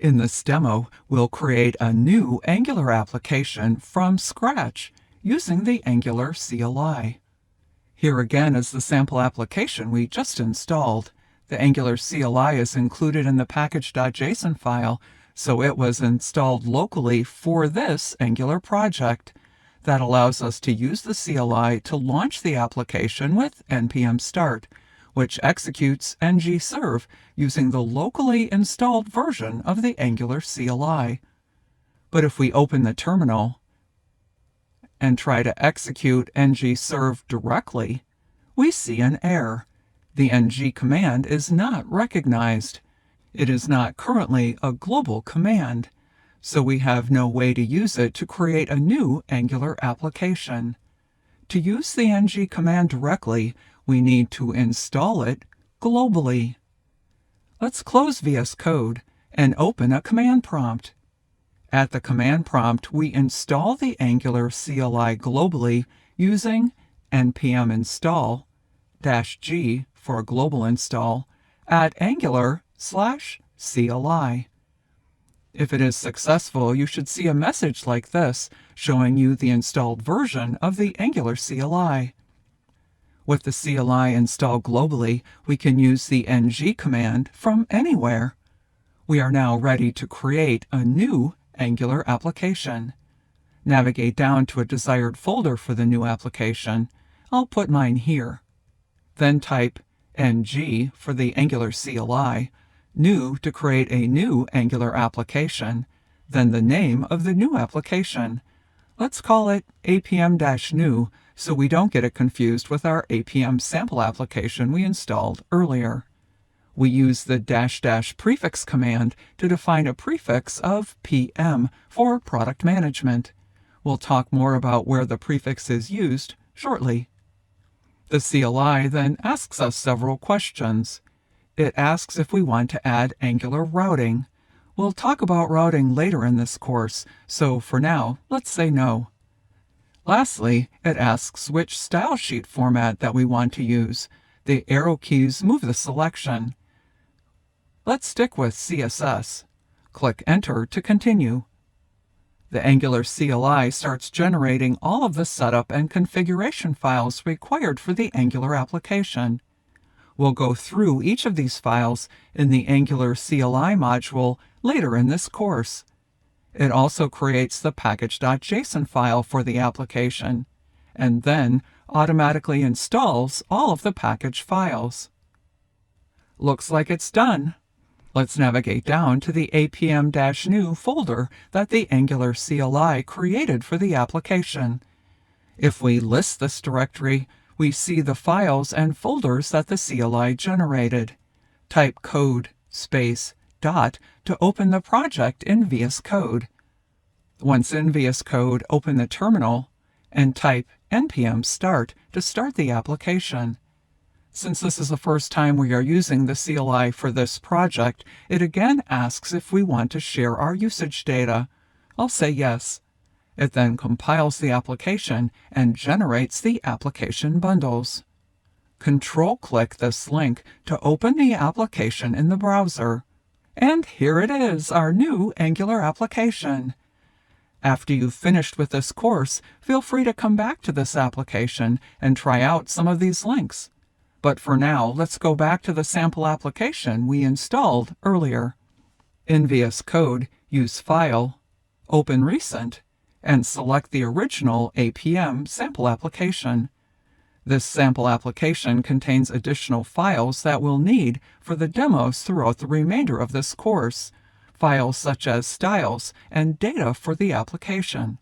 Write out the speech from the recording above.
In this demo, we'll create a new Angular application from scratch using the Angular CLI. Here again is the sample application we just installed. The Angular CLI is included in the package.json file, so it was installed locally for this Angular project. That allows us to use the CLI to launch the application with npm start, which executes ngserve using the locally installed version of the Angular CLI. But if we open the terminal and try to execute ngserve directly, we see an error. The ng command is not recognized. It is not currently a global command, so we have no way to use it to create a new Angular application. To use the ng command directly, we need to install it globally. Let's close VS Code and open a command prompt. At the command prompt, we install the Angular CLI globally using npm install -g for a global install at angular/CLI. If it is successful, you should see a message like this showing you the installed version of the Angular CLI. With the CLI installed globally, we can use the ng command from anywhere. We are now ready to create a new Angular application. Navigate down to a desired folder for the new application. I'll put mine here. Then type ng for the Angular CLI, new to create a new Angular application, then the name of the new application. Let's call it apm-new so we don't get it confused with our apm sample application we installed earlier. We use the -- prefix command to define a prefix of PM for product management. We'll talk more about where the prefix is used shortly. The CLI then asks us several questions. It asks if we want to add Angular routing. We'll talk about routing later in this course, so for now, let's say no. Lastly, it asks which style sheet format that we want to use. The arrow keys move the selection. Let's stick with CSS. Click Enter to continue. The Angular CLI starts generating all of the setup and configuration files required for the Angular application. We'll go through each of these files in the Angular CLI module later in this course. It also creates the package.json file for the application, and then automatically installs all of the package files. Looks like it's done. Let's navigate down to the apm-new folder that the Angular CLI created for the application. If we list this directory, we see the files and folders that the CLI generated. Type code space dot to open the project in VS Code. Once in VS Code, open the terminal and type npm start to start the application. Since this is the first time we are using the CLI for this project, it again asks if we want to share our usage data. I'll say yes. It then compiles the application and generates the application bundles. Control-click this link to open the application in the browser. And here it is, our new Angular application. After you've finished with this course, feel free to come back to this application and try out some of these links. But for now, let's go back to the sample application we installed earlier. In VS Code, use File, Open Recent, and select the original APM sample application. This sample application contains additional files that we'll need for the demos throughout the remainder of this course, files such as styles and data for the application.